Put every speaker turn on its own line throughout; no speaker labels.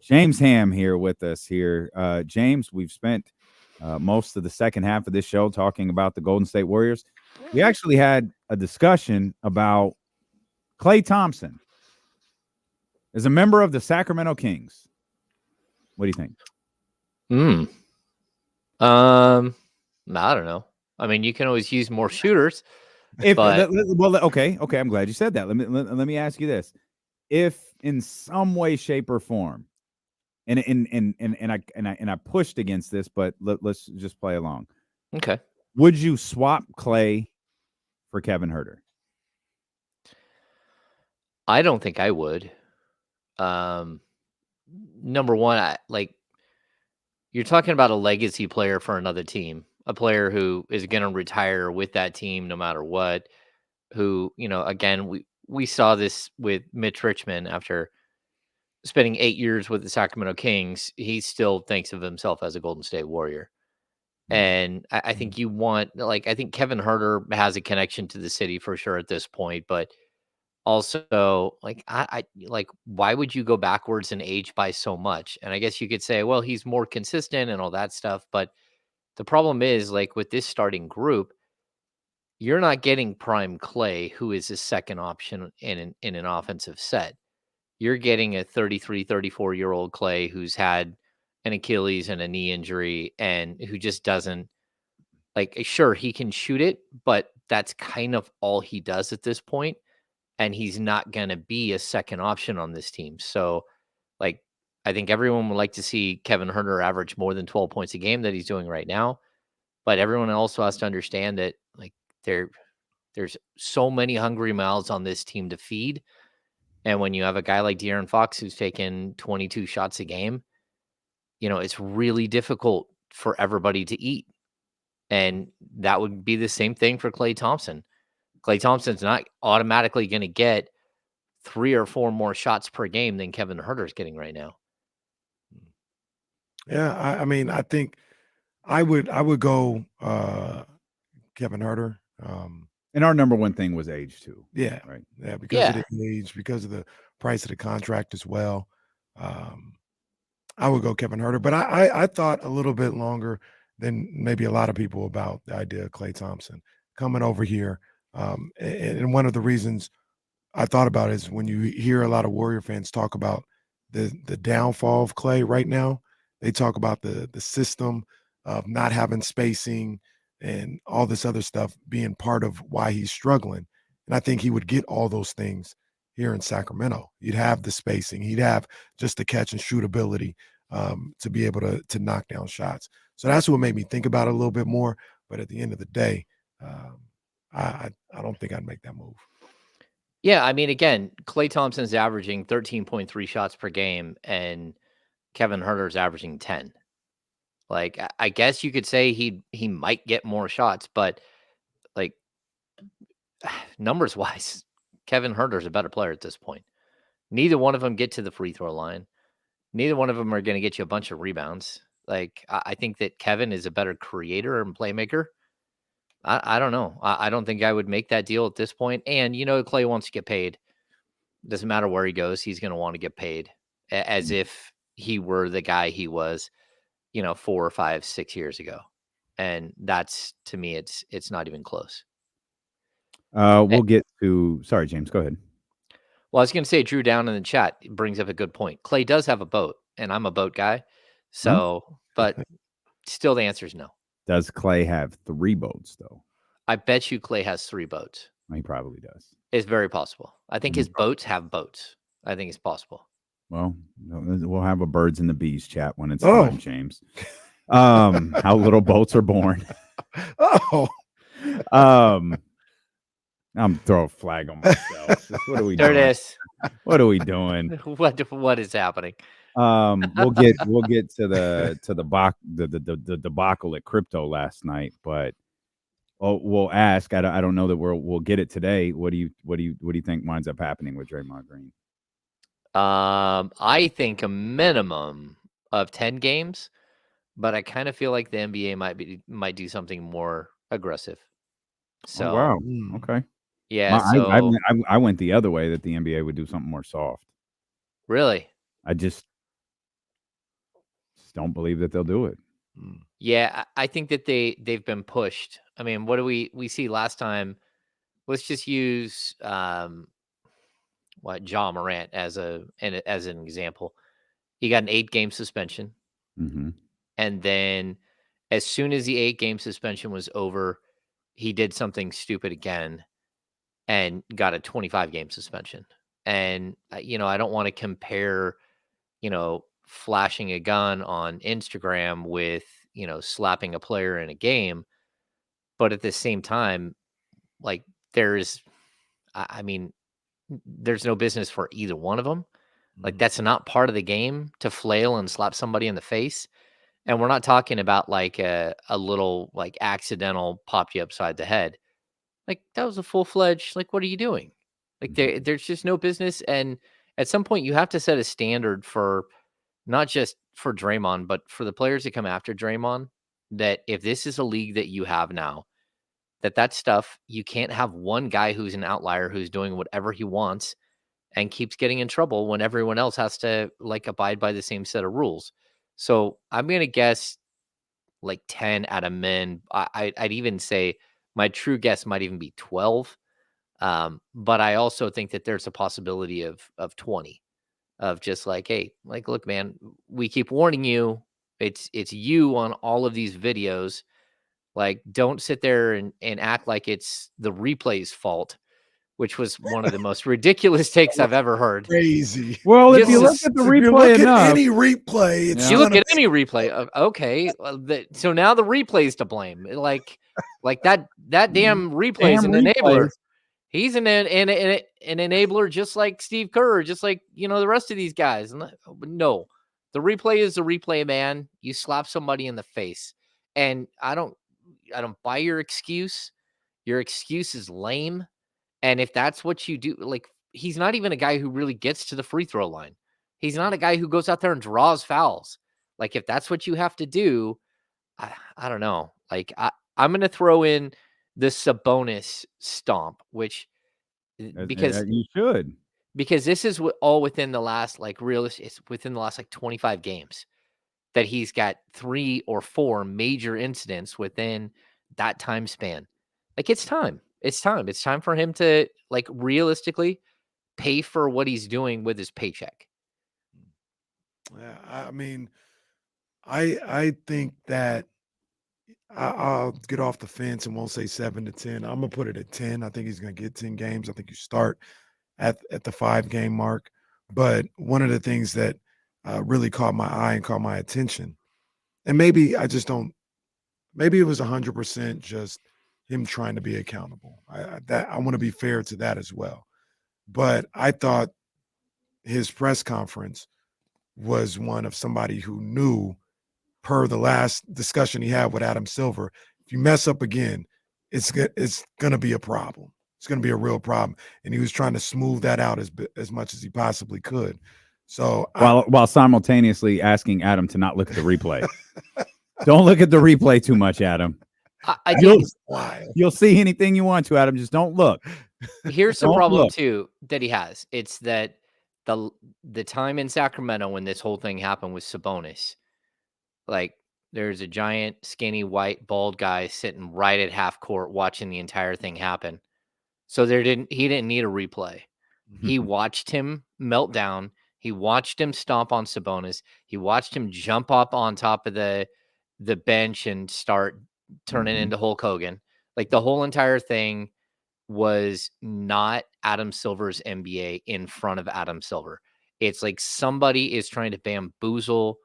James Ham here with us here. James, we've spent most of the second half of this show talking about the Golden State Warriors. We actually had a discussion about Klay Thompson as a member of the Sacramento Kings. What do you think?
I don't know. I mean, you can always use more shooters.
Okay, I'm glad you said that. Let me ask you this: if in some way, shape, or form, and I pushed against this, but let's just play along.
Okay.
Would you swap Klay for Kevin Huerter?
I don't think I would. Number one, you're talking about a legacy player for another team, a player who is going to retire with that team no matter what. Who, again, we saw this with Mitch Richmond after spending 8 years with the Sacramento Kings. He still thinks of himself as a Golden State Warrior. And I think I think Kevin Huerter has a connection to the city for sure at this point, but also why would you go backwards in age by so much? And I guess you could say, well, he's more consistent and all that stuff. But the problem is, with this starting group, you're not getting prime Klay, who is a second option in an offensive set. You're getting a 33, 34-year-old Klay who's had an Achilles and a knee injury and who just doesn't sure, he can shoot it, but that's kind of all he does at this point, and he's not going to be a second option on this team. So, I think everyone would like to see Kevin Huerter average more than 12 points a game that he's doing right now, but everyone also has to understand that there's so many hungry mouths on this team to feed, and when you have a guy like De'Aaron Fox who's taking 22 shots a game, it's really difficult for everybody to eat. And that would be the same thing for Klay Thompson. Klay Thompson's not automatically going to get 3 or 4 more shots per game than Kevin Huerter's getting right now.
Yeah, I mean, I think I would go Kevin Huerter.
And our number one thing was age too.
Yeah,
right.
Yeah, because of the age, because of the price of the contract as well. I would go Kevin Huerter, but I thought a little bit longer than maybe a lot of people about the idea of Klay Thompson coming over here. And one of the reasons I thought about it is when you hear a lot of Warrior fans talk about the downfall of Klay right now, they talk about the system of not having spacing and all this other stuff being part of why he's struggling. And I think he would get all those things here in Sacramento. You'd have the spacing. He'd have just the catch and shoot ability to be able to knock down shots. So that's what made me think about it a little bit more. But at the end of the day, I don't think I'd make that move.
Yeah, I mean, again, Klay Thompson's averaging 13.3 shots per game, and Kevin Huerter's averaging 10. I guess you could say he might get more shots, but numbers wise, Kevin Huerter's a better player at this point. Neither one of them get to the free throw line. Neither one of them are going to get you a bunch of rebounds. I think that Kevin is a better creator and playmaker. I don't know. I don't think I would make that deal at this point. And, Klay wants to get paid. Doesn't matter where he goes. He's going to want to get paid as if he were the guy he was, 4 or 5, 6 years ago. And that's, to me, it's not even close.
We'll get to, sorry, James, go ahead.
Well, I was going to say, Drew down in the chat brings up a good point. Klay does have a boat, and I'm a boat guy. So, but still the answer is no.
Does Klay have 3 boats, though?
I bet you Klay has 3 boats.
He probably does.
It's very possible. I think his boats have boats. I think it's possible.
Well, we'll have a birds and the bees chat when it's time, James. How little boats are born. I'm throwing a flag on myself. What are we doing?
There it is.
What are we doing?
What is happening?
We'll get to the debacle at crypto last night, but we'll ask. I don't know that we'll get it today. What do you think winds up happening with Draymond Green?
I think a minimum of 10 games, but I kind of feel like the NBA might do something more aggressive. So
wow, okay,
yeah.
I went the other way, that the NBA would do something more soft.
Really?
I just just don't believe that they'll do it.
Yeah, I think that they've been pushed. I mean, what do we see last time? Let's just use Ja Morant as an example. He got an 8-game suspension,
Mm-hmm.
and then as soon as the 8-game suspension was over, he did something stupid again and got a 25-game suspension. And I don't want to compare, flashing a gun on Instagram with, slapping a player in a game, but at the same time, like there's I mean, there's no business for either one of them. Like that's not part of the game to flail and slap somebody in the face. And we're not talking about like a little like accidental popped you upside the head. Like that was a full-fledged, like, what are you doing? Like there's just no business. And at some point you have to set a standard for not just for Draymond, but for the players that come after Draymond, that if this is a league that you have now, that stuff, you can't have one guy who's an outlier who's doing whatever he wants and keeps getting in trouble when everyone else has to like abide by the same set of rules. So I'm gonna guess like 10 out of men. I'd even say my true guess might even be 12. But I also think that there's a possibility of 20, of just like, hey, like, look, man, we keep warning you. It's you on all of these videos. Like, don't sit there and act like it's the replay's fault, which was one of the most ridiculous takes I've ever heard.
Crazy.
Well, if
Just
you look
as-
at the
If you
replay
look
enough,
at any replay, it's
You look
gonna
at any replay. Okay, so now the replay's to blame. Like that damn replay is
damn
an enabler.
replays.
He's an enabler, just like Steve Kerr, just like the rest of these guys. No, the replay is the replay, man. You slap somebody in the face, and I don't buy your excuse. Your excuse is lame. And if that's what you do, like, he's not even a guy who really gets to the free throw line. He's not a guy who goes out there and draws fouls. Like, if that's what you have to do, I don't know. Like, I'm going to throw in the Sabonis stomp, which because
You should.
this is all within the last it's within the last 25 games that he's got 3 or 4 major incidents within that time span. Like, it's time. It's time. It's time for him to like realistically pay for what he's doing with his paycheck.
Yeah, I mean, I think that I'll get off the fence and won't say 7 to 10. I'm gonna put it at 10. I think he's gonna get 10 games. I think you start at the 5-game mark. But one of the things that really caught my eye and caught my attention, and maybe I just don't, maybe it was 100% just him trying to be accountable. I want to be fair to that as well. But I thought his press conference was one of somebody who knew, per the last discussion he had with Adam Silver, if you mess up again, it's going to be a problem. It's going to be a real problem. And he was trying to smooth that out as much as he possibly could. So
while simultaneously asking Adam to not look at the replay. Don't look at the replay too much, Adam.
I think
You'll see anything you want to, Adam. Just don't look.
Here's the problem too that he has. It's that the time in Sacramento when this whole thing happened with Sabonis, like, there's a giant, skinny, white, bald guy sitting right at half court watching the entire thing happen. So he didn't need a replay. He watched him melt down. He watched him stomp on Sabonis. He watched him jump up on top of the bench and start turning into Hulk Hogan. Like, the whole entire thing was not Adam Silver's NBA in front of Adam Silver. It's like somebody is trying to bamboozle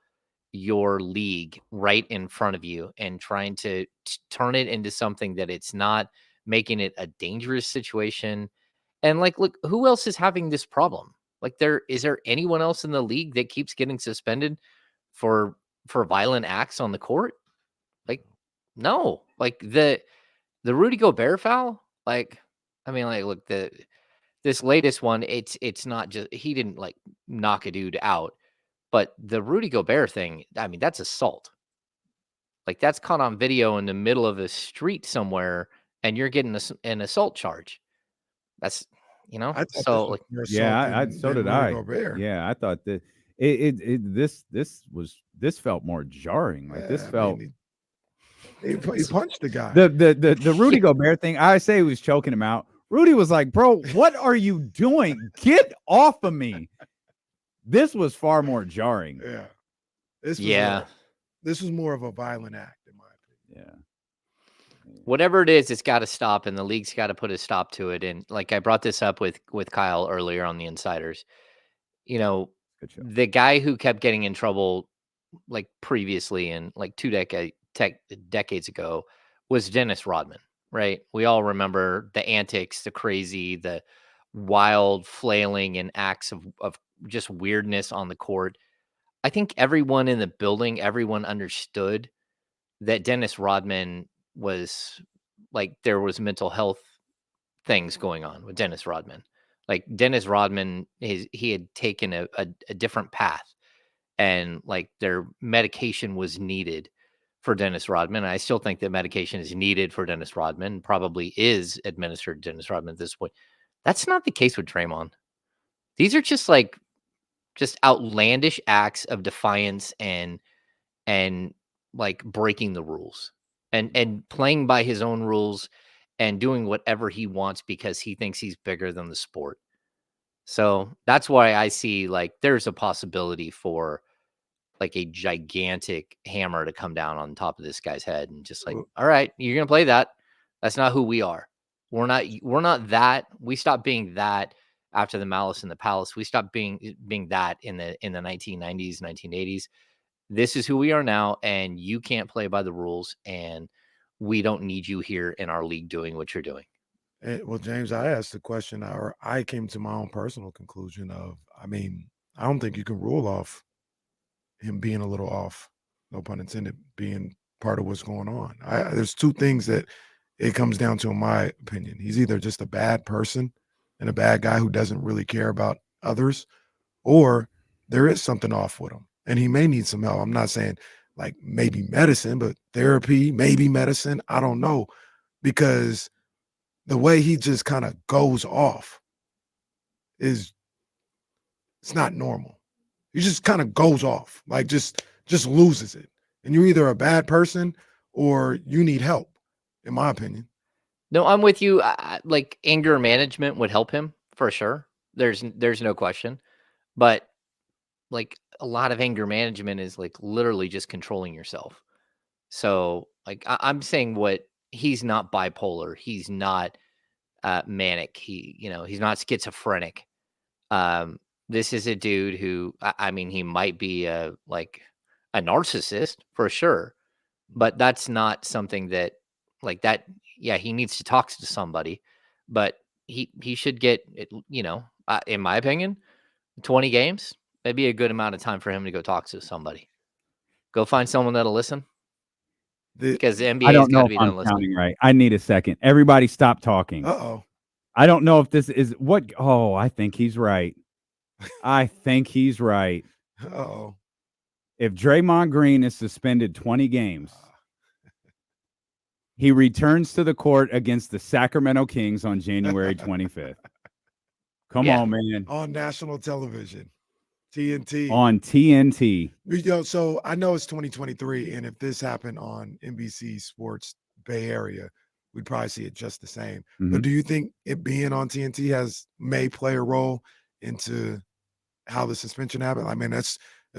your league right in front of you and trying to turn it into something that it's not, making it a dangerous situation. And like, look, who else is having this problem? Like, is there anyone else in the league that keeps getting suspended for violent acts on the court? Like, no. Like, the Rudy Gobert foul, like, I mean, like, look, this latest one, it's not just, he didn't like knock a dude out, but the Rudy Gobert thing, I mean, that's assault. Like, that's caught on video in the middle of a street somewhere, and you're getting an assault charge. That's,
I thought this
so
was
like,
more
Yeah,
assault
so
than
did
Rudy
I.
Gobert.
Yeah, I thought that This felt more jarring. Like this
I
felt
mean, he punched the guy.
the Rudy Gobert thing. I say he was choking him out. Rudy was like, "Bro, what are you doing? Get off of me!" This was far more jarring.
Yeah, this was more of a violent act, in my opinion.
Yeah.
Whatever it is, it's got to stop, and the league's got to put a stop to it. And like I brought this up with Kyle earlier on the Insiders, you know, the guy who kept getting in trouble like previously and like 2 decades ago was Dennis Rodman, right? We all remember the antics, the crazy, the wild flailing and acts of just weirdness on the court. I think everyone in the building, everyone understood that Dennis Rodman was like there was mental health things going on with Dennis Rodman. Like Dennis Rodman, he had taken a different path, and like their medication was needed for Dennis Rodman. I still think that medication is needed for Dennis Rodman, probably is administered to Dennis Rodman at this point. That's not the case with Draymond. These are just outlandish acts of defiance and like breaking the rules and playing by his own rules and doing whatever he wants because he thinks he's bigger than the sport. So that's why I see like there's a possibility for like a gigantic hammer to come down on top of this guy's head and just like, all right, you're gonna play that. That's not who we are. We're not that. We stopped being that after the Malice in the Palace. We stopped being that in the 1990s, 1980s. This is who we are now, and you can't play by the rules, and we don't need you here in our league doing what you're doing.
Well, James, I asked the question, or I came to my own personal conclusion of, I mean, I don't think you can rule off him being a little off, no pun intended, being part of what's going on. There's two things that it comes down to, in my opinion. He's either just a bad person and a bad guy who doesn't really care about others, or there is something off with him, and he may need some help. I'm not saying like maybe medicine, but therapy, maybe medicine. I don't know, because the way he just kind of goes off it's not normal. He just kind of goes off, like just loses it. And you're either a bad person or you need help, in my opinion.
No, I'm with you. Like anger management would help him for sure. There's no question. But like a lot of anger management is like literally just controlling yourself. So like I'm saying what he's not bipolar. He's not manic. He's not schizophrenic. This is a dude who, I mean, he might be a narcissist for sure, but that's not something that like that. Yeah, he needs to talk to somebody, but he should get it. In my opinion, 20 games, that'd be a good amount of time for him to go talk to somebody. Go find someone that'll listen. Because the
I
NBA has
don't
got
know
to
if
be
I'm
done listening.
counting right. I need a second. Everybody stop talking.
Uh-oh.
I don't know if this is what. Oh, I think he's right. I think he's right.
Uh-oh.
If Draymond Green is suspended 20 games, he returns to the court against the Sacramento Kings on January 25th. Come on, man.
On national television. TNT.
On TNT.
So I know it's 2023, and if this happened on NBC Sports Bay Area, we'd probably see it just the same.
Mm-hmm.
But do you think it being on TNT may play a role into how the suspension happened? I mean, that's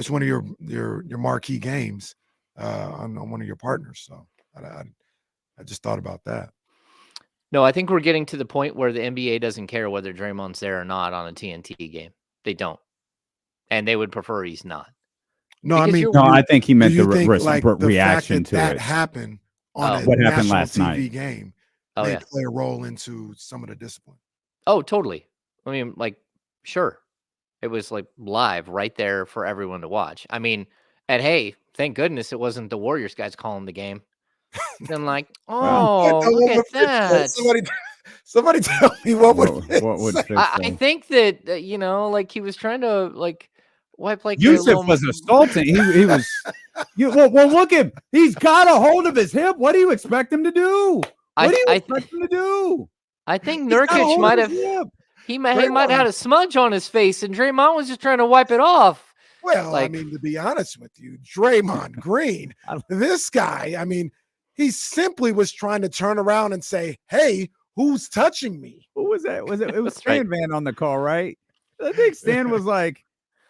one of your marquee games on one of your partners. So I just thought about that.
No, I think we're getting to the point where the NBA doesn't care whether Draymond's there or not on a TNT game. They don't. And they would prefer he's not.
No,
Because
I mean,
I think he meant the
reaction
to
that
it.
happened on a
what happened
national
last
TV
night.
game may play a role into some of the discipline.
Oh, totally. I mean, like, sure. It was like live right there for everyone to watch. I mean, and hey, thank goodness it wasn't the Warriors guys calling the game. Then like, look at that.
Somebody tell me what would
Fitz
I think that like he was trying to like wipe like
Yusuf was assaulting. He was. Well, look at him. He's got a hold of his hip. What do you expect him to do? What do you expect him to do?
I think Nurkic might have. He might have had a smudge on his face, and Draymond was just trying to wipe it off.
Well, I
Like,
mean, to be honest with you, Draymond Green, this guy, I mean, he simply was trying to turn around and say, "Hey, who's touching me?"
Who was that? Was it was
That's right.
Stan Van on the call, right? I think Stan was like,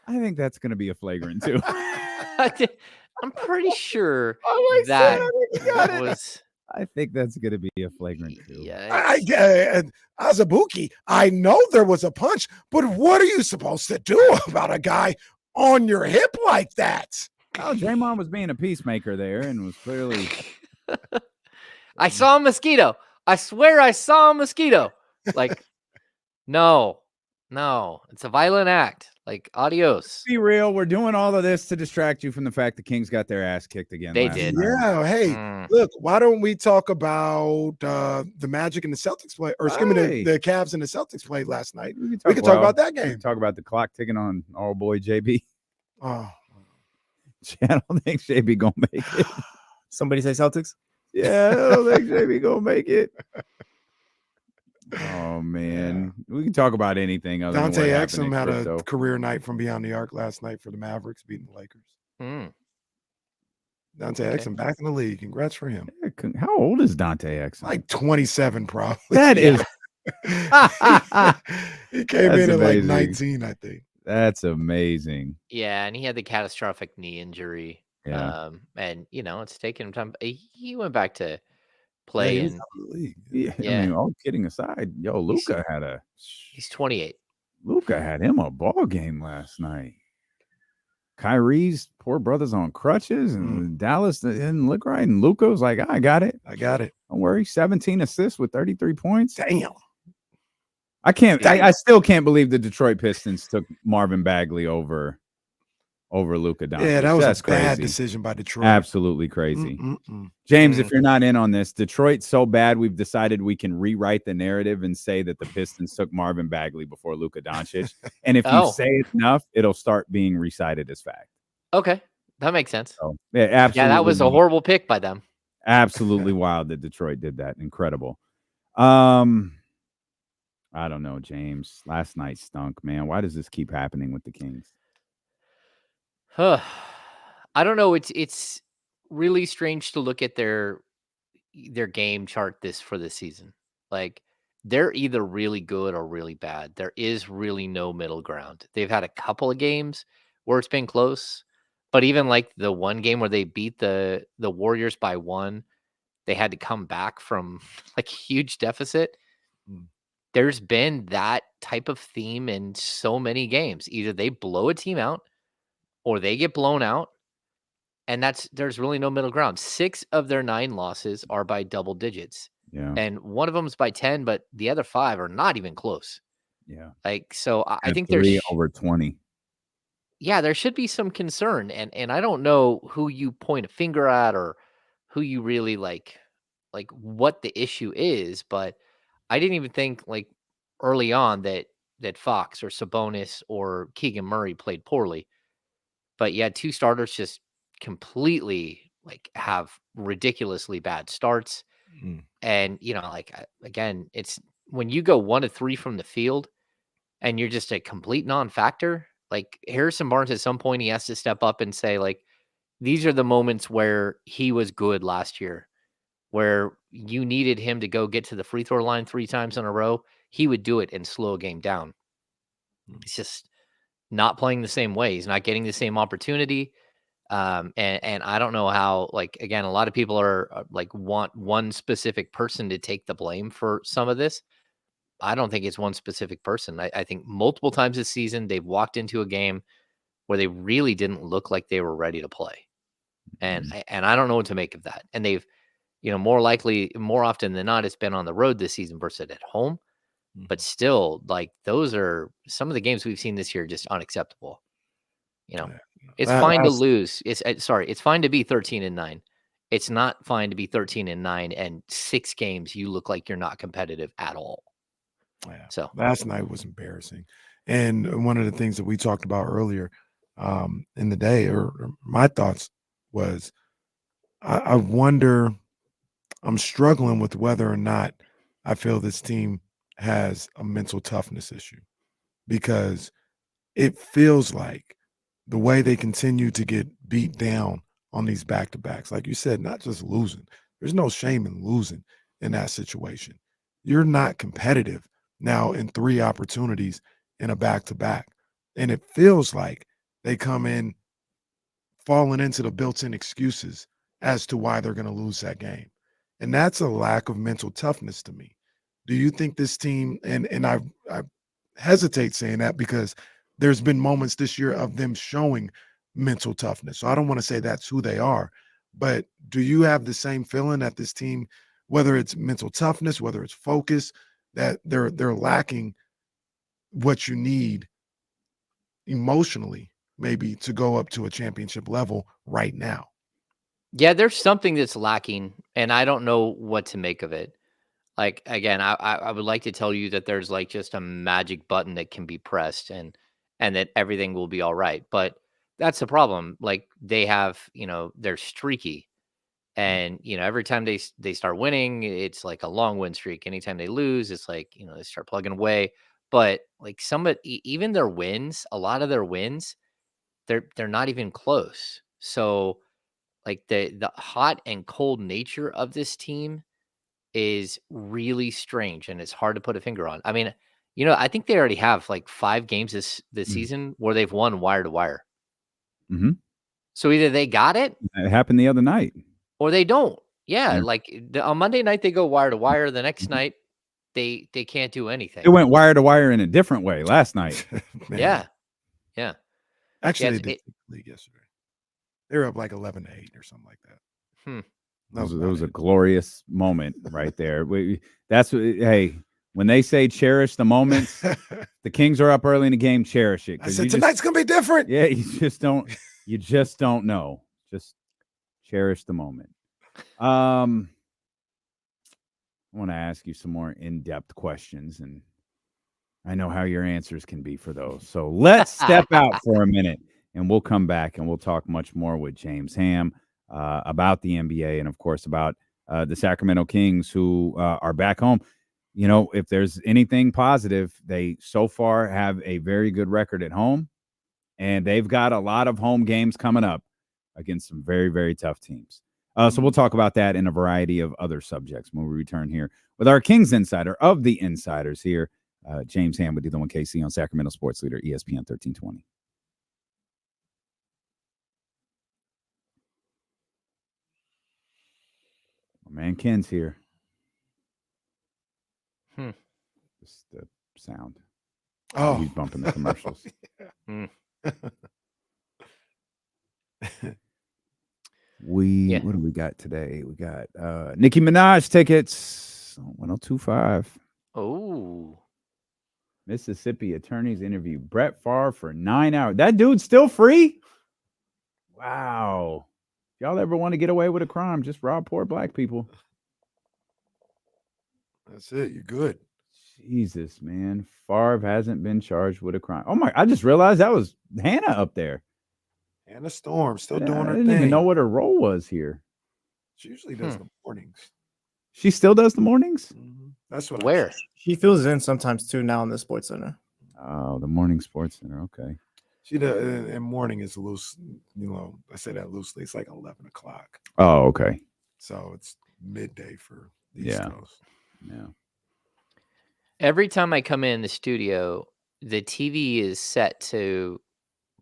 "I think that's gonna be a flagrant too."
I'm pretty sure
I'm like, "Stan,
that
I think you got it."
was
I think that's gonna be a flagrant too.
yeah.
Azabuki, I know there was a punch, but what are you supposed to do about a guy on your hip like that?
Oh, Draymond was being a peacemaker there and was clearly
I saw a mosquito. I swear I saw a mosquito. Like, no, it's a violent act. Like, adios.
be real. We're doing all of this to distract you from the fact the Kings got their ass kicked again
They
last
did.
night.
Yeah, hey, look, why don't we talk about the Magic and the Celtics play, or excuse me, the Cavs and the Celtics played last night? We can talk about that
We
game.
can talk about the clock ticking on our boy JB.
Oh,
I don't think JB gonna make it.
Somebody say Celtics?
Yeah, I don't think JB gonna make it. Oh man, we can talk about anything other
Dante
than what happened
Exum
in
had
crypto.
a career night from beyond the arc last night for the Mavericks, beating the Lakers. Dante Exum back in the league. Congrats for him.
How old is Dante Exum?
Like 27, probably.
That is.
He came
That's
in at like
amazing.
19, I think.
That's amazing.
Yeah, and he had the catastrophic knee injury.
Yeah.
And it's taken him time. He went back to play
he was
in
out of the league.
Yeah. I mean, all kidding aside, Luka
he's 28.
Luka had him a ball game last night. Kyrie's poor brother's on crutches, and Dallas didn't look right. And Luka was like, I got it.
Don't
worry. 17 assists with 33 points.
Damn.
I still can't believe the Detroit Pistons took Marvin Bagley over Luka Doncic.
Yeah, that was
That's
a bad
crazy.
decision by Detroit.
Absolutely crazy. James, if you're not in on this, Detroit's so bad, we've decided we can rewrite the narrative and say that the Pistons took Marvin Bagley before Luka Doncic. And if you say it enough, it'll start being recited as fact.
Okay, that makes sense.
So, yeah, absolutely.
Yeah, that was a horrible pick by them.
Absolutely wild that Detroit did that. Incredible. I don't know, James. Last night stunk, man. Why does this keep happening with the Kings?
I don't know. It's really strange to look at their game chart for this season. Like, they're either really good or really bad. There is really no middle ground. They've had a couple of games where it's been close, but even like the one game where they beat the Warriors by 1, they had to come back from like huge deficit. There's been that type of theme in so many games. Either they blow a team out or they get blown out. And there's really no middle ground. 6 of their 9 losses are by double digits.
Yeah.
And one of them is by 10, but the other 5 are not even close.
Yeah.
Like, so I think
3
there's
over 20.
Yeah, there should be some concern. And I don't know who you point a finger at or who you really like what the issue is, but I didn't even think like early on that Fox or Sabonis or Keegan Murray played poorly. But yeah, 2 starters just completely like have ridiculously bad starts. And again, it's when you go 1 of 3 from the field and you're just a complete non-factor. Like, Harrison Barnes, at some point he has to step up and say, like, these are the moments where he was good last year, where you needed him to go get to the free throw line 3 times in a row. He would do it and slow a game down. It's just not playing the same way. He's not getting the same opportunity. And I don't know how, like, again, a lot of people are like want one specific person to take the blame for some of this. I don't think it's one specific person. I think multiple times this season, they've walked into a game where they really didn't look like they were ready to play. And I don't know what to make of that. And they've, more often than not, it's been on the road this season versus at home. But still, like, those are some of the games we've seen this year just unacceptable. It's fine to lose. It's fine to be 13-9. It's not fine to be 13-9 and 6 games you look like you're not competitive at all.
Yeah.
So
last night was embarrassing. And one of the things that we talked about earlier in the day, or my thoughts was, I wonder, I'm struggling with whether or not I feel this team has a mental toughness issue, because it feels like the way they continue to get beat down on these back-to-backs, like you said, not just losing. There's no shame in losing in that situation. You're not competitive now in 3 opportunities in a back-to-back. And it feels like they come in falling into the built-in excuses as to why they're going to lose that game. And that's a lack of mental toughness to me. Do you think this team, and I hesitate saying that because there's been moments this year of them showing mental toughness. So I don't want to say that's who they are, but do you have the same feeling that this team, whether it's mental toughness, whether it's focus, that they're lacking what you need emotionally, maybe to go up to a championship level right now?
Yeah, there's something that's lacking, and I don't know what to make of it. Like, again, I would like to tell you that there's like just a magic button that can be pressed and that everything will be all right. But that's the problem. Like they have, they're streaky. And every time they start winning, it's like a long win streak. Anytime they lose, it's like, they start plugging away. But like even their wins, a lot of their wins, they're not even close. So like the hot and cold nature of this team is really strange, and it's hard to put a finger on. I mean, I think they already have like 5 games this season where they've won wire to wire.
Mm-hmm.
So either they got it,
It happened the other night,
or they don't. Yeah,
yeah.
like on Monday night they go wire to wire. The next night they can't do anything.
It went wire to wire in a different way last night.
Yeah.
Actually,
Yeah,
they did the league yesterday. They were up like 11-8 or something like that.
It was a glorious moment right there. Hey, when they say cherish the moments, the Kings are up early in the game, cherish it.
I said tonight's gonna be different.
Yeah, you just don't know. Just cherish the moment. I want to ask you some more in-depth questions, and I know how your answers can be for those. So let's step out for a minute, and we'll come back and we'll talk much more with James Ham about the NBA and, of course, about the Sacramento Kings who are back home. If there's anything positive, they so far have a very good record at home, and they've got a lot of home games coming up against some very, very tough teams. So we'll talk about that and a variety of other subjects when we return here with our Kings Insider of the Insiders here, James Ham with the 1KC on Sacramento Sports Leader, ESPN 1320. My man Ken's here. Just the sound.
Oh,
he's bumping the commercials. What do we got today? We got Nicki Minaj tickets, 1025.
Oh.
Mississippi attorneys interview Brett Favre for 9 hours. That dude's still free? Wow. If y'all ever want to get away with a crime, just rob poor black people.
That's it. You're good.
Jesus, man. Favre hasn't been charged with a crime. Oh, my. I just realized that was Hannah up there.
Hannah Storm still doing her
I
thing.
didn't even know what her role was here.
She usually does the mornings.
She still does the mornings?
Mm-hmm. That's what.
Where?
She fills in sometimes too now in the Sports Center.
Oh, the morning Sports Center. Okay.
She does, and morning is loose. I say that loosely. It's like 11 o'clock.
Oh, okay.
So it's midday for the East Coast.
Yeah.
Every time I come in the studio, the TV is set to,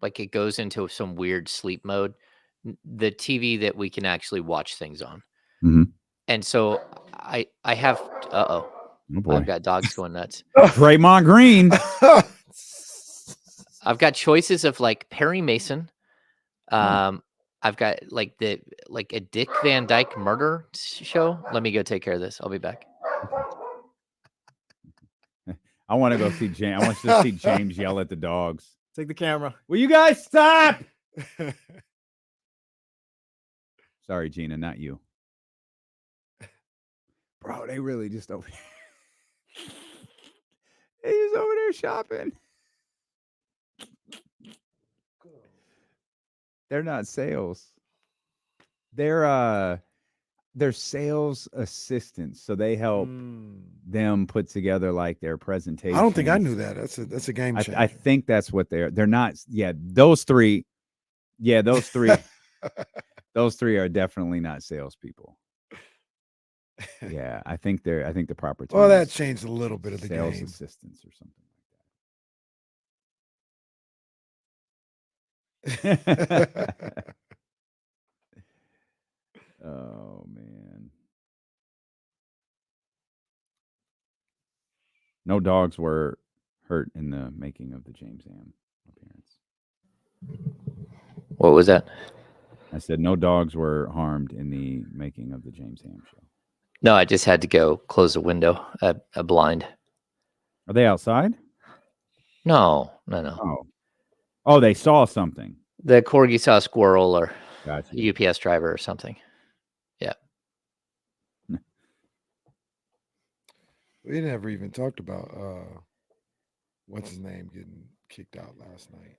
like, it goes into some weird sleep mode. The TV that we can actually watch things on.
Mm-hmm.
And so I have,
Oh boy.
I've got dogs going nuts.
Draymond Green.
I've got choices of like Perry Mason. I've got like a Dick Van Dyke murder show. Let me go take care of this. I'll be back.
I want to go see James. I want you to see James yell at the dogs.
Take the camera.
Will you guys stop? Sorry, Gina, not you. Bro, they really just over here. He's over there shopping. They're not sales. They're sales assistants. So they help them put together like their presentation.
I don't think I knew that. That's a game changer.
I think that's what they're not. Yeah, those three Yeah, those three are definitely not salespeople. Yeah, I think the proper term
Well, that
is
changed a little bit of the
sales
game.
assistants or something like that. Oh man. No dogs were hurt in the making of the James Ham appearance.
What was that?
I said no dogs were harmed in the making of the James Ham show.
No, I just had to go close a window, a blind.
Are they outside?
No.
Oh, they saw something.
The corgi saw a squirrel or
Gotcha.
a UPS driver or something. Yeah.
We never even talked about what's his name getting kicked out last night.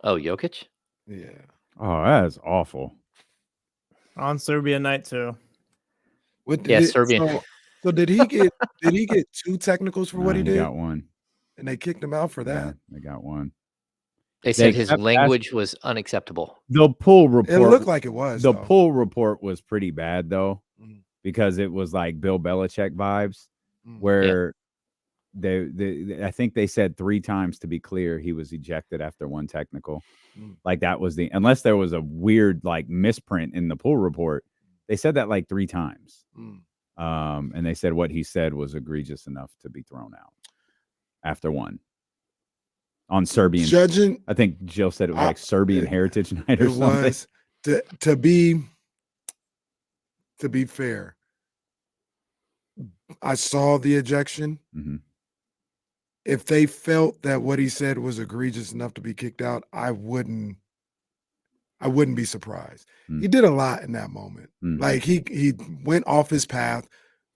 Oh, Jokic?
Yeah.
Oh, that is awful.
On Serbia night too.
Serbian.
So did he get 2 technicals for what he
He
did?
got one.
And they kicked him out for
Yeah,
that?
they got one.
They said
They
his
kept
language was unacceptable.
The pool report.
It looked like it was.
The
though.
pool report was pretty bad though,
Mhm.
because it was like Bill Belichick vibes, where they I think they said 3 times, to be clear, he was ejected after one technical. Like that was unless there was a weird like misprint in the pool report. They said that like 3 times. And they said what he said was egregious enough to be thrown out after one. On Serbian,
Judging,
I think Jill said it was like Serbian Heritage Night or
it
something.
was to be fair. I saw the ejection.
Mhm.
If they felt that what he said was egregious enough to be kicked out, I wouldn't be surprised. He did a lot in that moment. Like he went off his path,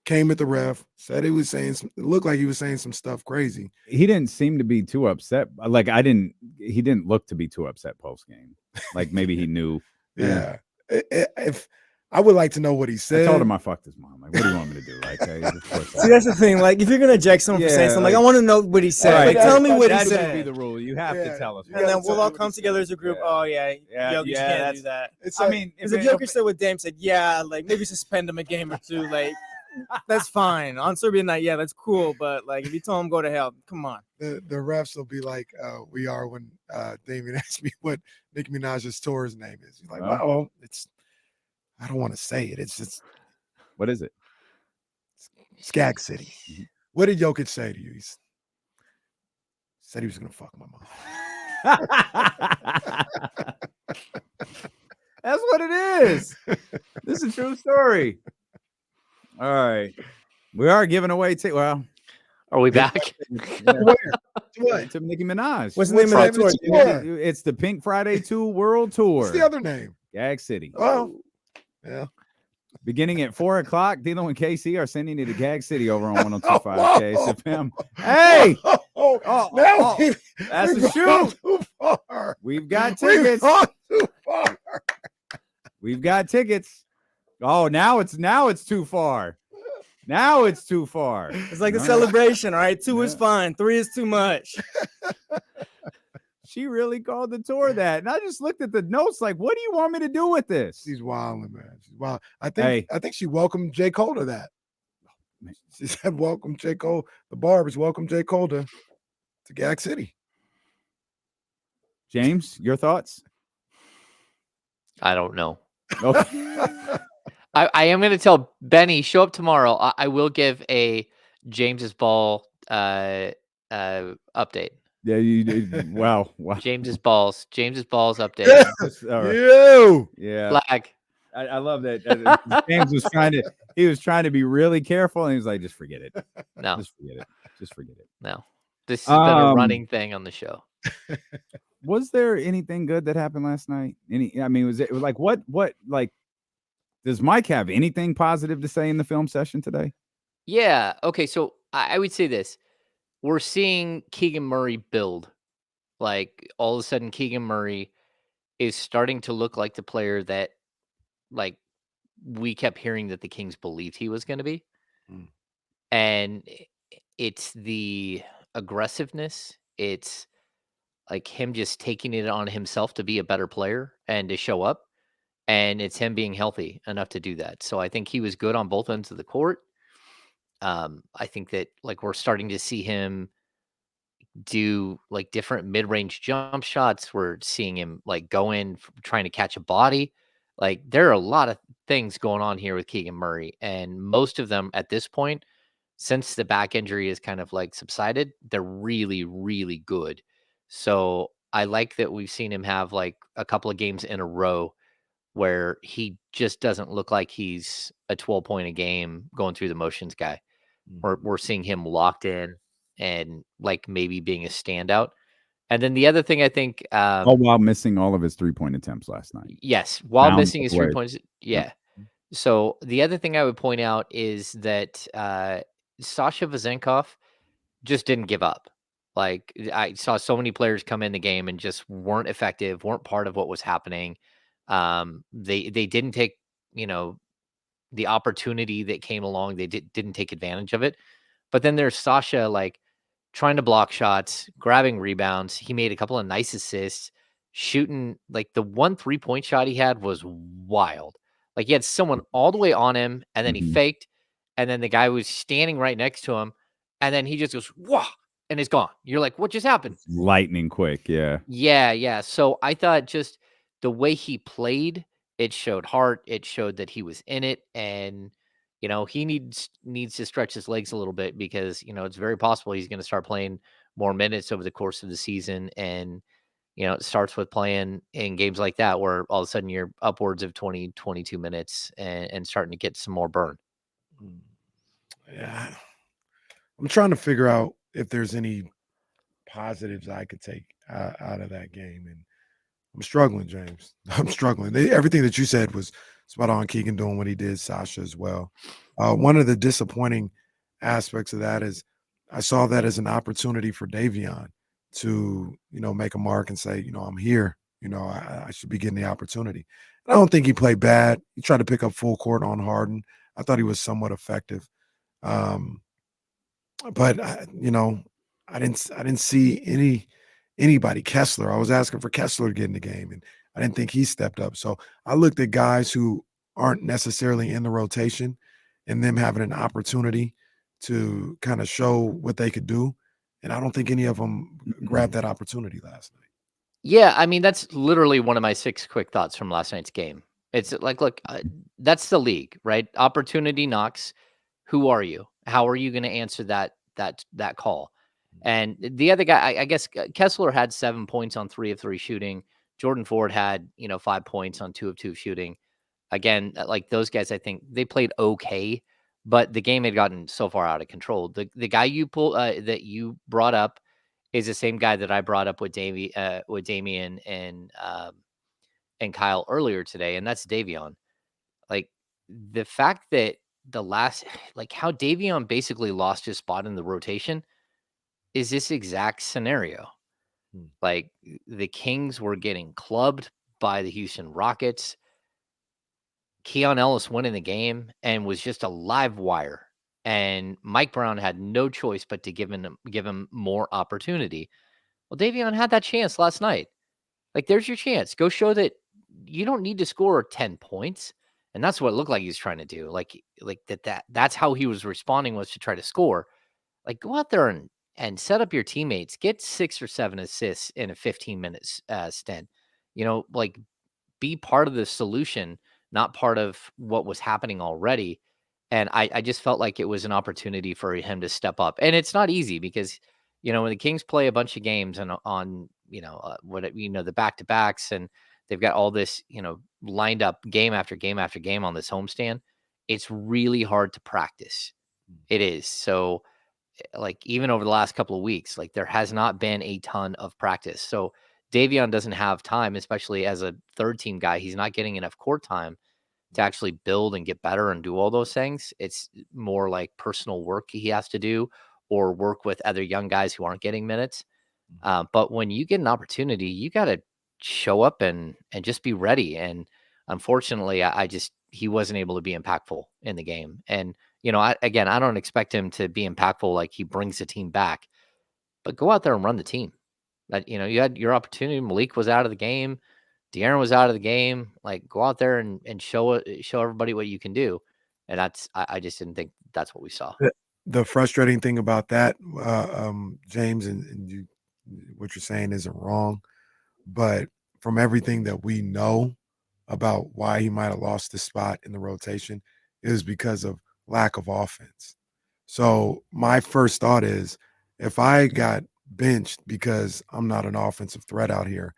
came at the ref, said he was saying it looked like he was saying some stuff crazy.
He didn't seem to be too upset. Like he didn't look to be too upset post game. Like maybe he knew.
Yeah. If I would like to know what he said.
I told him I fucked his mom. Like, what do you want me to do? Like, of course.
See, that's the thing. Like, if you're gonna eject someone for saying something, like I want to know what he said. Like, tell me what he
That
said.
should be the rule. You have to tell us.
And then we'll all come together as a group. Oh yeah, Jokic can't do that.
I
mean, because if Jokic said what Dame said, yeah, like maybe suspend him a game or two. Like, that's fine on Serbia night. Yeah, that's cool. But like, if you tell him go to hell, come on.
The refs will be like, we are when Damien asked me what Nicki Minaj's tour's name is. He's like, well, I don't want to say it. It's
what is it?
Skag City. What did Jokic say to you? He said he was gonna fuck my mom.
That's what it is. This is a true story. All right, we are giving away. Well,
are we back?
What?
To Nicki Minaj.
What's the name of that tour?
It's the Pink Friday 2 World Tour.
What's the other name?
Gag City.
Oh, yeah.
Beginning at 4:00, Dilo and KC are sending you to Gag City over on 102.5 KSFM. Hey! That's a shoot.
Too far.
We've got tickets.
Too far.
We've got tickets. Oh, now it's too far. Now it's too far.
It's like a celebration. All right, 2 is fine. 3 is too much.
She really called the tour that. And I just looked at the notes like, what do you want me to do with this?
She's wilding, man. She's wild. I think she welcomed J. Cole to that. She said, welcome J. Cole. The Barbers welcome J. Cole to Gag City.
James, your thoughts?
I don't know.
Okay.
I am going to tell Benny, show up tomorrow. I will give a James's ball update.
Yeah, you did. Wow.
James's balls update.
Yeah.
Flag.
I love that. James was trying to be really careful, and he was like, just forget it.
No.
Just forget it.
No. This has been a running thing on the show.
Was there anything good that happened last night? Was it like what like does Mike have anything positive to say in the film session today?
Yeah. Okay. So I would say this. We're seeing Keegan Murray build. Like all of a sudden, Keegan Murray is starting to look like the player that like we kept hearing that the Kings believed he was going to be. And it's the aggressiveness. It's like him just taking it on himself to be a better player and to show up. And it's him being healthy enough to do that. So I think he was good on both ends of the court. I think that like we're starting to see him do like different mid-range jump shots. We're seeing him like go in trying to catch a body. Like there are a lot of things going on here with Keegan Murray, and most of them at this point, since the back injury is kind of like subsided, they're really, really good. So I like that we've seen him have like a couple of games in a row where he just doesn't look like he's a 12-point a game going through the motions guy. We're seeing him locked in and like maybe being a standout. And then the other thing I think,
All while missing all of his 3-point attempts last night.
yes, while
Found
missing
a
his 3
way.
points,
Yep.
yeah. So the other thing I would point out is that Sasha Vezenkov just didn't give up. Like I saw so many players come in the game and just weren't effective, weren't part of what was happening. They didn't take, you know, the opportunity that came along. They didn't take advantage of it. But then there's Sasha like trying to block shots, grabbing rebounds. He made a couple of nice assists, shooting like the 1 3-point shot he had was wild. Like he had someone all the way on him and then he
Mhm.
faked and then the guy was standing right next to him and then he just goes, "Wah!" and it's gone. You're like, "What just happened?"
Lightning quick, yeah.
Yeah, yeah. So I thought just the way he played, it showed heart. It showed that he was in it, and you know he needs to stretch his legs a little bit because you know it's very possible he's going to start playing more minutes over the course of the season, and you know it starts with playing in games like that where all of a sudden you're upwards of 20, 22 minutes and starting to get some more burn.
Yeah. I'm trying to figure out if there's any positives I could take out of that game, and I'm struggling, James. I'm struggling. Everything that you said was spot on. Keegan doing what he did, Sasha as well. One of the disappointing aspects of that is I saw that as an opportunity for Davion to, make a mark and say, I'm here. I should be getting the opportunity. I don't think he played bad. He tried to pick up full court on Harden. I thought he was somewhat effective. Um, but I didn't see anybody. Kessler, I was asking for Kessler to get in the game, and I didn't think he stepped up. So I looked at guys who aren't necessarily in the rotation and them having an opportunity to kind of show what they could do. And I don't think any of them grabbed that opportunity last night.
Yeah, I mean, that's literally one of my 6 quick thoughts from last night's game. It's like, look, that's the league, right? Opportunity knocks. Who are you? How are you going to answer that call? And the other guy, I guess Kessler had 7 points on 3 of 3 shooting. Jordan Ford had 5 points on 2 of 2 shooting. Again, like those guys, I think they played okay, but the game had gotten so far out of control. The guy that you brought up is the same guy that I brought up with Damian and Kyle earlier today, and that's Davion. Like the fact that the last like how Davion basically lost his spot in the rotation is this exact scenario.
Hmm.
Like the Kings were getting clubbed by the Houston Rockets. Keon Ellis went in the game and was just a live wire. And Mike Brown had no choice but to give him more opportunity. Well, Davion had that chance last night. Like, there's your chance. Go show that you don't need to score 10 points. And that's what it looked like he was trying to do. Like that's how he was responding was to try to score. Like, go out there and set up your teammates. Get 6 or 7 assists in a 15 minutes stint. Like be part of the solution, not part of what was happening already. And I just felt like it was an opportunity for him to step up. And it's not easy because, when the Kings play a bunch of games and on, the back to backs and they've got all this, lined up game after game after game on this homestand, it's really hard to practice. It is. So, like, even over the last couple of weeks, like, there has not been a ton of practice. So, Davion doesn't have time, especially as a third team guy. He's not getting enough court time to actually build and get better and do all those things. It's more like personal work he has to do or work with other young guys who aren't getting minutes. But when you get an opportunity, you got to show up and just be ready. And unfortunately, he wasn't able to be impactful in the game. And I don't expect him to be impactful like he brings the team back, but go out there and run the team. That you had your opportunity. Malik was out of the game. De'Aaron was out of the game. Like, go out there and show everybody what you can do. And I just didn't think that's what we saw.
The frustrating thing about that, James, and you, what you're saying isn't wrong, but from everything that we know about why he might have lost the spot in the rotation is because of lack of offense. So my first thought is, if I got benched because I'm not an offensive threat out here,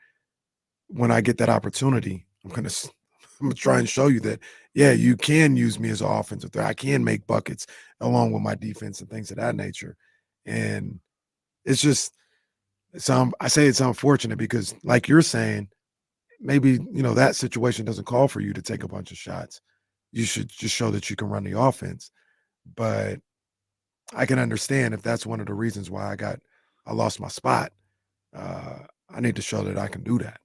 when I get that opportunity, I'm gonna try and show you that, yeah, you can use me as an offensive threat. I can make buckets along with my defense and things of that nature. And it's just I say it's unfortunate because, like you're saying, maybe that situation doesn't call for you to take a bunch of shots. You should just show that you can run the offense. But I can understand if that's one of the reasons why I lost my spot. I need to show that I can do that.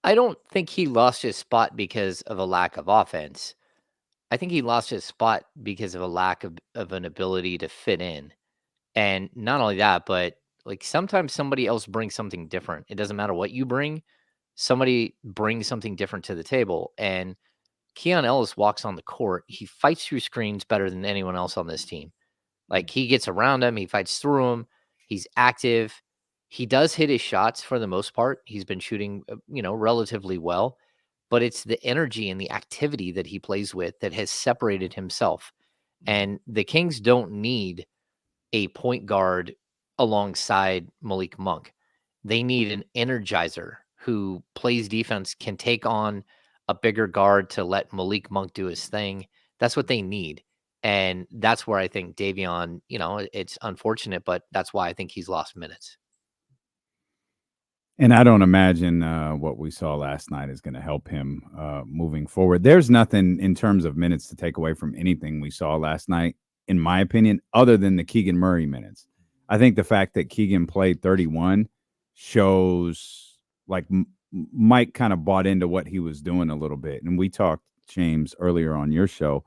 I don't think he lost his spot because of a lack of offense. I think he lost his spot because of a lack of an ability to fit in. And not only that, but like sometimes somebody else brings something different. It doesn't matter what you bring, somebody brings something different to the table. And Keon Ellis walks on the court. He fights through screens better than anyone else on this team. Like, he gets around him, he fights through him, he's active. He does hit his shots for the most part. He's been shooting, relatively well, but it's the energy and the activity that he plays with that has separated himself. And the Kings don't need a point guard alongside Malik Monk. They need an energizer who plays defense, can take on a bigger guard to let Malik Monk do his thing. That's what they need. And that's where I think Davion, it's unfortunate, but that's why I think he's lost minutes.
And I don't imagine what we saw last night is going to help him moving forward. There's nothing in terms of minutes to take away from anything we saw last night, in my opinion, other than the Keegan Murray minutes. I think the fact that Keegan played 31 shows like Mike kind of bought into what he was doing a little bit. And we talked, James, earlier on your show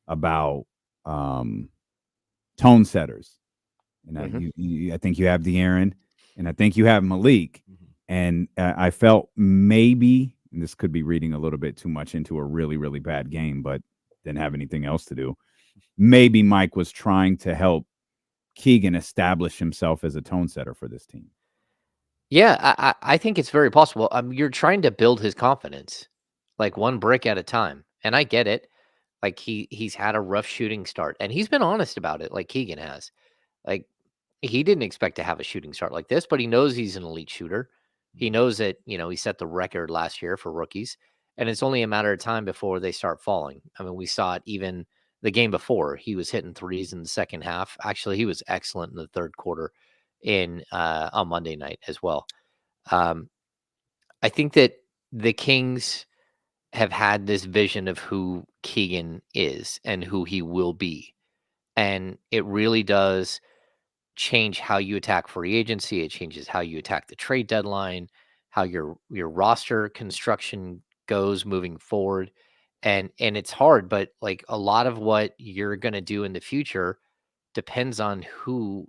about tone setters. I think you have De'Aaron, and I think you have Malik. And I felt maybe, and this could be reading a little bit too much into a really, really bad game, but didn't have anything else to do. Maybe Mike was trying to help Keegan establish himself as a tone setter for this team.
Yeah, I think it's very possible. You're trying to build his confidence, like one brick at a time. And I get it. Like, he's had a rough shooting start, and he's been honest about it, like Keegan has. Like, he didn't expect to have a shooting start like this, but he knows he's an elite shooter. He knows that, he set the record last year for rookies, and it's only a matter of time before they start falling. I mean, we saw it even the game before. He was hitting threes in the second half. Actually, he was excellent in the third quarter on Monday night as well. I think that the Kings have had this vision of who Keegan is and who he will be. And it really does change how you attack free agency. It changes how you attack the trade deadline, how your roster construction goes moving forward. And it's hard, but like a lot of what you're going to do in the future depends on who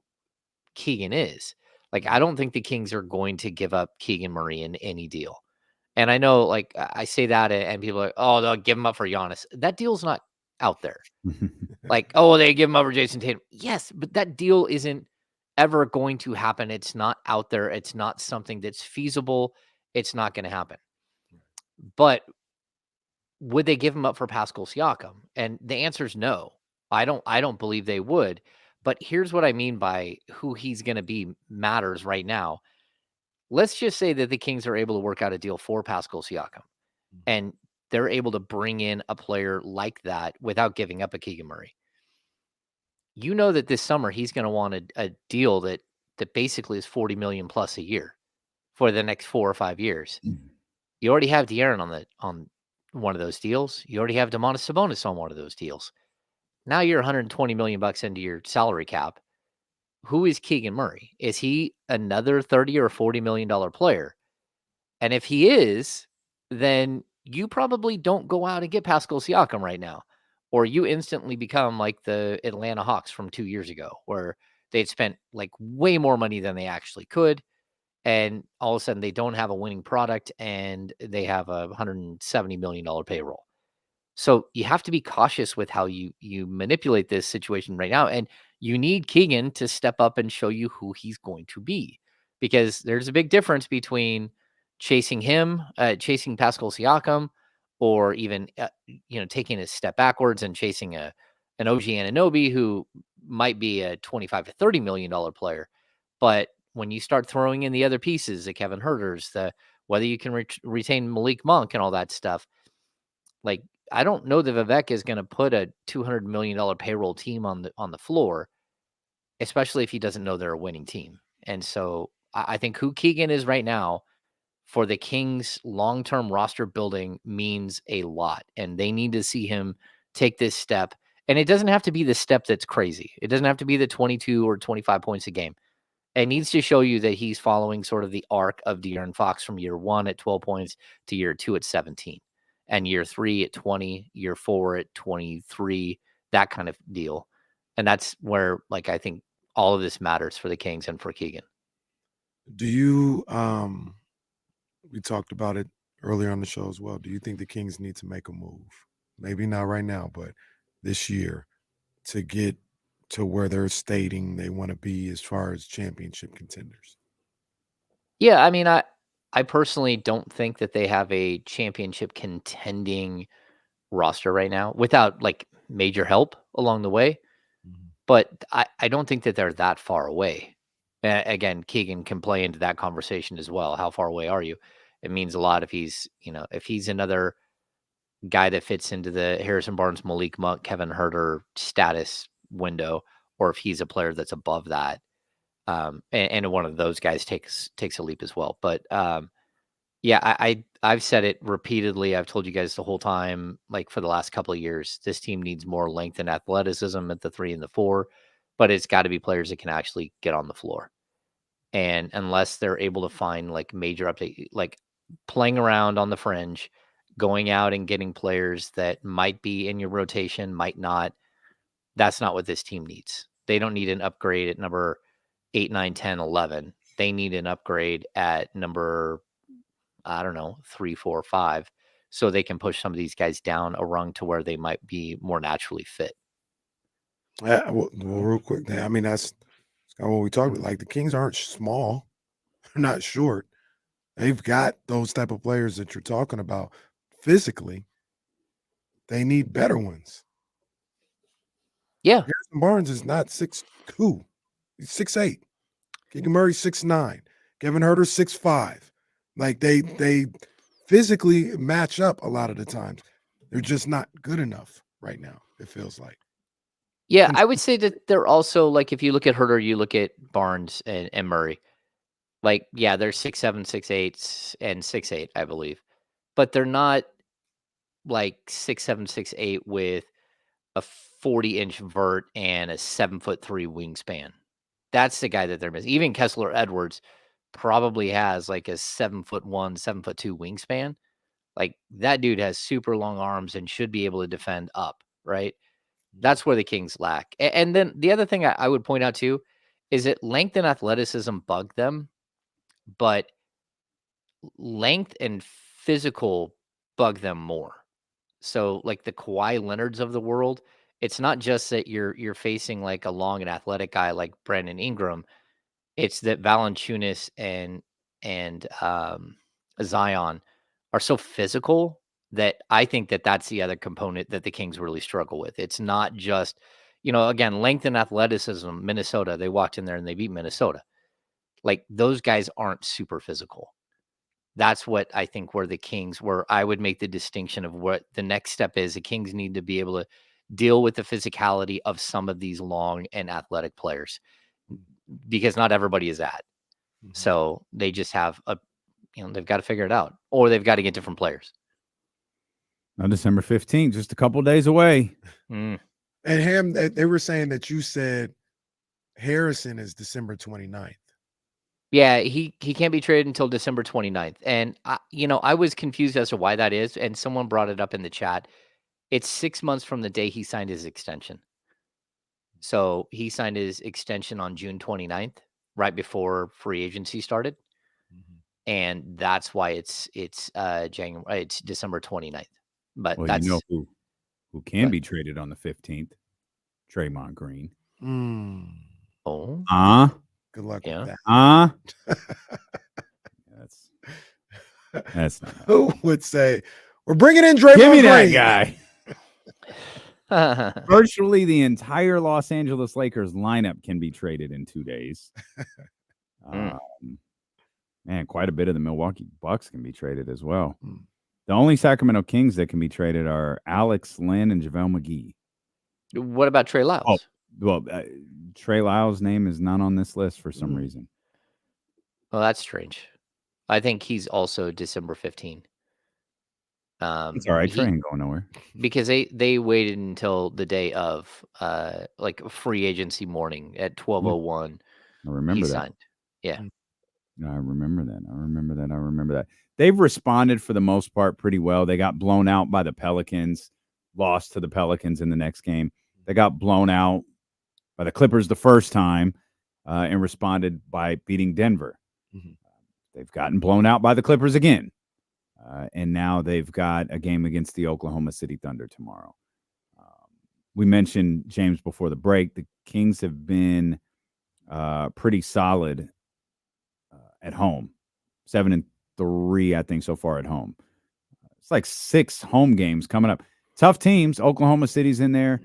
Keegan is. Like, I don't think the Kings are going to give up Keegan Murray in any deal. And I know, like, I say that and people are like, oh, they'll give him up for Giannis. That deal's not out there. Like, oh, they give him up for Jason Tatum. Yes, but that deal isn't ever going to happen. It's not out there. It's not something that's feasible. It's not going to happen. But would they give him up for Pascal Siakam? And the answer is no. I don't believe they would. But here's what I mean by who he's going to be matters right now. Let's just say that the Kings are able to work out a deal for Pascal Siakam, and they're able to bring in a player like that without giving up a Keegan Murray. You know that this summer he's going to want a deal that basically is $40 million plus a year for the next 4 or 5 years. You already have De'Aaron on one of those deals. You already have Domantas Sabonis on one of those deals. Now you're $120 million into your salary cap. Who is Keegan Murray? Is he another $30 or $40 million player? And if he is, then you probably don't go out and get Pascal Siakam right now, or you instantly become like the Atlanta Hawks from 2 years ago, where they'd spent like way more money than they actually could. and all of a sudden they don't have a winning product and they have a $170 million payroll. So you have to be cautious with how you manipulate this situation right now. And you need Keegan to step up and show you who he's going to be. Because there's a big difference between chasing him, chasing Pascal Siakam, or even taking a step backwards and chasing an OG Anunoby who might be a 25 to $30 million player. But when you start throwing in the other pieces, the Kevin Herters, whether you can retain Malik Monk and all that stuff, like I don't know that Vivek is going to put a $200 million payroll team on the floor, especially if he doesn't know they're a winning team. And so I think who Keegan is right now for the Kings' long-term roster building means a lot, and they need to see him take this step. And it doesn't have to be the step that's crazy. It doesn't have to be the 22 or 25 points a game. It needs to show you that he's following sort of the arc of De'Aaron Fox from year 1 at 12 points to year 2 at 17, and year 3 at 20, year 4 at 23, that kind of deal. And that's where, like, I think all of this matters for the Kings and for Keegan.
Do you we talked about it earlier on the show as well. Do you think the Kings need to make a move? Maybe not right now, but this year to get to where they're stating they want to be as far as championship contenders?
Yeah, I mean, I personally don't think that they have a championship contending roster right now without like major help along the way.
Mhm.
But I don't think that they're that far away. Again, Keegan can play into that conversation as well. How far away are you? It means a lot if he's another guy that fits into the Harrison Barnes, Malik Monk, Kevin Herter status window, or if he's a player that's above that. And one of those guys takes a leap as well. But yeah, I've said it repeatedly. I've told you guys the whole time, like for the last couple of years, this team needs more length and athleticism at the 3 and the 4, but it's got to be players that can actually get on the floor. And unless they're able to find like major update, like playing around on the fringe, going out and getting players that might be in your rotation, might not, that's not what this team needs. They don't need an upgrade at number 8, 9, 10, 11. They need an upgrade at number, I don't know, 3, 4, 5, so they can push some of these guys down a rung to where they might be more naturally fit.
Well, real quick, I mean that's kind of what we talked about. Like the Kings aren't small, they're not short. They've got those type of players that you're talking about physically. They need better ones.
Yeah.
Harrison Barnes is not 6'2". He's 6'8". Keegan Murray 6'9". Kevin Herter 6'5". Like they physically match up a lot of the times. They're just not good enough right now, it feels like.
Yeah,
And
I would say that they're also like if you look at Herter, you look at Barnes and Murray. Like, yeah, they're 6'7", 6'8", and 6'8", I believe. But they're not like 6'7", 6'8" with a 40-inch vert and a 7'3" wingspan. That's the guy that they're missing. Even Kessler Edwards probably has like a 7'1", 7'2" wingspan. Like that dude has super long arms and should be able to defend up, right? That's where the Kings lack. And then the other thing I would point out too is that length and athleticism bug them, but length and physical bug them more. So like the Kawhi Leonards of the world, it's not just that you're facing like a long and athletic guy like Brandon Ingram. It's that Valanciunas and Zion are so physical that I think that that's the other component that the Kings really struggle with. It's not just, again, length and athleticism. Minnesota, they walked in there and they beat Minnesota. Like those guys aren't super physical. That's what I think where I would make the distinction of what the next step is. The Kings need to be able to deal with the physicality of some of these long and athletic players because not everybody is that. So they just have they've got to figure it out, or they've got to get different players.
On December 15th, just a couple days away.
And Ham, they were saying that you said Harrison is December 29th.
Yeah, he can't be traded until December 29th. And I was confused as to why that is, and someone brought it up in the chat. It's 6 months from the day he signed his extension. So he signed his extension on June 29th, right before free agency started. and that's why it's January. It's December 29th. But
Well,
that's
you know who can
What?
be traded on the 15th? Draymond Green.
Oh,
Good luck
Yeah.
with that.
That's not
Who would say we're bringing in Draymond
Give me that
Green?
guy. Virtually the entire Los Angeles Lakers lineup can be traded in 2 days. Man, quite a bit of the Milwaukee Bucks can be traded as well. The only Sacramento Kings that can be traded are Alex Lynn and JaVale McGee.
What about Trey Lyles?
Oh, well, Trey Lyles' name is not on this list for some reason.
Well, that's strange. I think he's also December 15.
It's all right. Trey ain't going nowhere.
Because they waited until the day of like free agency morning at 12:01.
I remember
He
that.
signed. Yeah.
No, I remember that. They've responded for the most part pretty well. They got blown out by the Pelicans, lost to the Pelicans in the next game. They got blown out by the Clippers the first time and responded by beating Denver. They've gotten blown out by the Clippers again. And now they've got a game against the Oklahoma City Thunder tomorrow. We mentioned, James, before the break, the Kings have been pretty solid at home. 7-3, I think, so far at home. It's like 6 home games coming up. Tough teams. Oklahoma City's in there.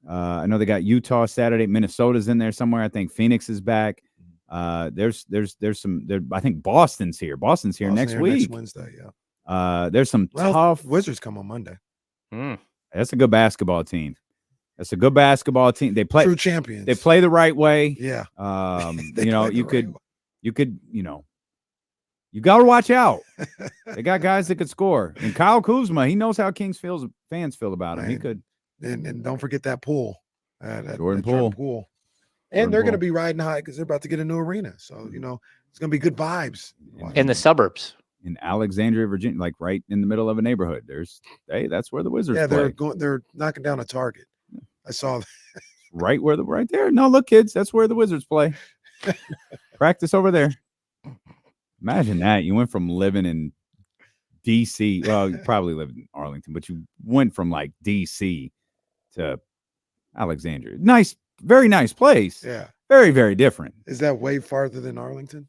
I know they got Utah Saturday. Minnesota's in there somewhere. I think Phoenix is back. There's some. I think Boston's here. Boston's here next week.
Next Wednesday, yeah.
There's some tough.
Wizards come on Monday.
That's a good basketball team. They play
true champions.
They play the right way.
Yeah.
You got to watch out. They got guys that could score. And Kyle Kuzma, he knows how Kings fans feel about him. He could.
And don't forget that pool.
Jordan Poole.
And they're going to be riding high because they're about to get a new arena. So, it's going to be good vibes.
In the suburbs.
In Alexandria, Virginia, like right in the middle of a neighborhood. That's where the Wizards play.
They're knocking down a target. I saw that.
right there. No, look, kids, that's where the Wizards play. Practice over there. Imagine that. You went from living in DC. Well, you probably lived in Arlington, but you went from like DC to Alexandria. Nice, very nice place.
Yeah.
Very, very different.
Is that way farther than Arlington?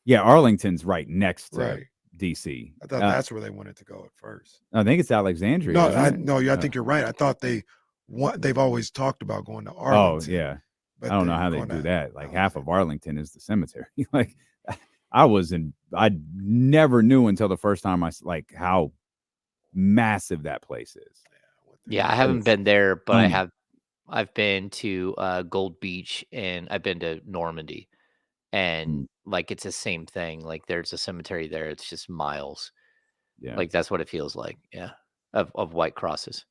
Yeah, Arlington's right next to DC.
I thought that's where they wanted to go at first.
I think it's Alexandria.
I think you're right. I thought they've always talked about going to Arlington.
Oh, yeah. I don't know how they do that. Like half of Arlington is the cemetery. Like I never knew until the first time how massive that place is.
Yeah, I haven't been there, but I've been to Gold Beach and I've been to Normandy. And like it's the same thing. Like there's a cemetery there. It's just miles.
Yeah.
Like that's what it feels like. Yeah. Of white crosses.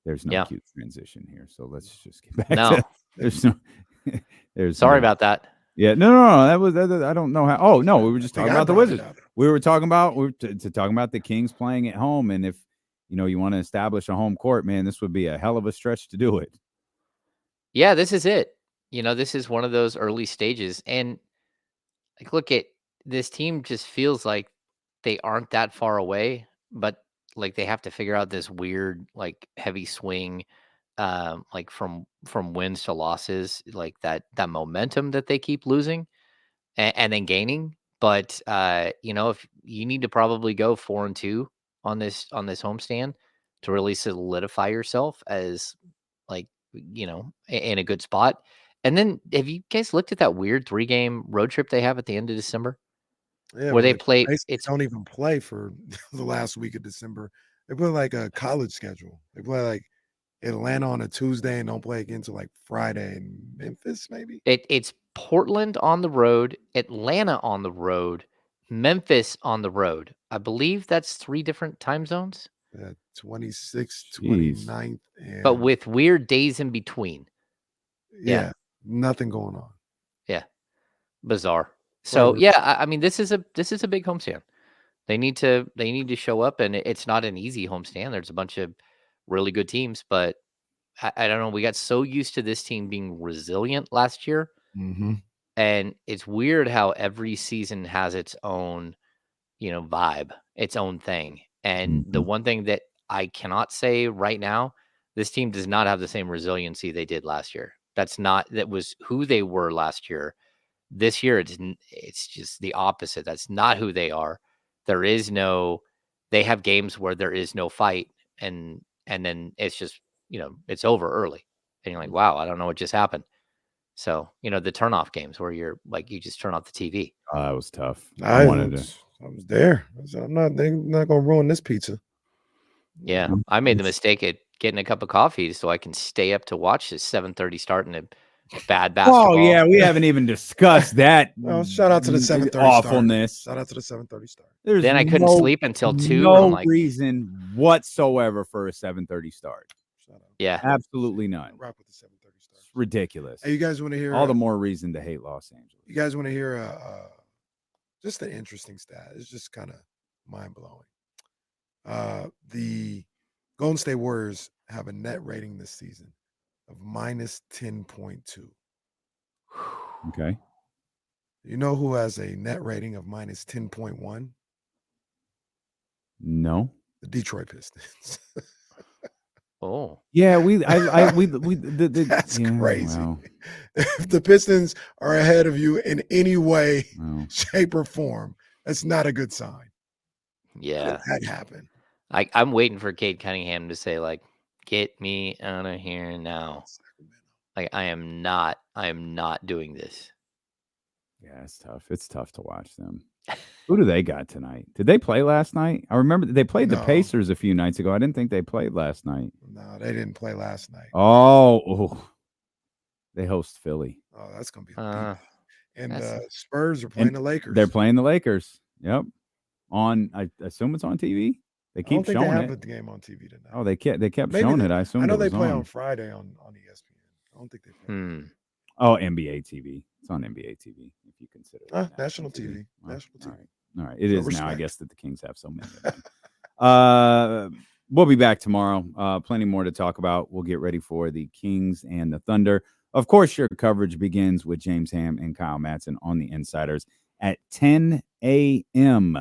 There's no cute transition here. So let's just get back to
Sorry about that.
Yeah, no. That was I don't know how. Oh no, we were just talking about the Wizards. We were talking about talking about the Kings playing at home, and if you want to establish a home court, man, this would be a hell of a stretch to do it.
Yeah, this is it. This is one of those early stages, and like look at this team. Just feels like they aren't that far away, but like they have to figure out this weird like heavy swing. Like from wins to losses, like that momentum that they keep losing and then gaining. But if you need to probably go 4-2 on this homestand to really solidify yourself as like in a good spot. And then have you guys looked at that weird 3-game road trip they have at the end of December?
Yeah,
where they play
don't even play for the last week of December. They play like a college schedule. They play like Atlanta on a Tuesday and don't play again until like Friday in Memphis, maybe.
It's Portland on the road, Atlanta on the road, Memphis on the road. I believe that's 3 different time zones.
26th, 29th,
but with weird days in between.
Yeah, nothing going on.
Yeah, bizarre. So yeah, I mean this is a big homestand. They need to show up, and it's not an easy homestand. There's a bunch of really good teams, but I don't know. We got so used to this team being resilient last year And it's weird how every season has its own, vibe, its own thing. And the
Mhm.
one thing that I cannot say right now, this team does not have the same resiliency they did last year. That was who they were last year. This year, it's just the opposite. That's not who they are. There is no. They have games where there is no fight, and then it's just it's over early, and you're like, wow, I don't know what just happened. So the turnoff games where you're like you just turn off the TV.
Oh, that was tough. I wanted to.
I was there. I said, they're not gonna ruin this pizza.
Yeah, I made the mistake at getting a cup of coffee so I can stay up to watch this 7:30 start in a bad
Oh
basketball.
yeah, we haven't even discussed that.
Well, shout out to the 7:30
awfulness.
Shout out to the 7:30 start.
There's
Then I couldn't sleep until 2, and I'm like,
reason whatsoever for a 7:30 start.
Shout out.
yeah,
Absolutely none.
Rock with the 7:30 start.
It's ridiculous.
Hey, you guys want to hear
All the more reason to hate Los Angeles.
You guys want to hear just an interesting stat? It's just kind of mind blowing. The Golden State Warriors have a net rating this season of minus 10.2.
Okay.
You know who has a net rating of minus 10.1?
No.
The Detroit Pistons.
oh,
Yeah, that's
crazy.
Well,
If the Pistons are ahead of you in any way,
well.
shape, or form, that's not a good sign.
yeah.
How did that happen?
I'm waiting for Cade Cunningham to say like, "Get me out of here now."
Sacramento.
Like I am not doing this.
Yeah, it's tough. It's tough to watch them. Who do they got tonight? Did they play last night? I remember they played the
No.
Pacers a few nights ago. I didn't think they played last night.
No, they didn't play last night.
Oh, they host Philly.
Oh, that's gonna be a beat. And
that's-
Spurs are playing the Lakers.
They're playing the Lakers. Yep. I assume it's on TV. They
I don't
keep
think
showing
they have
it.
the game on TV tonight.
Oh, they kept
Maybe
showing
they-
it. I assume
I know
it
they
was
play
on
on Friday on ESPN. I don't think they play.
Hmm.
Oh, NBA TV. It's on NBA TV if you consider it
national TV.
Well,
National TV.
All right. It
So
is now. I
respect.
guess that the Kings have so many of them. We'll be back tomorrow. Plenty more to talk about. We'll get ready for the Kings and the Thunder. Of course, your coverage begins with James Ham and Kyle Madsen on the Insiders at 10 a.m.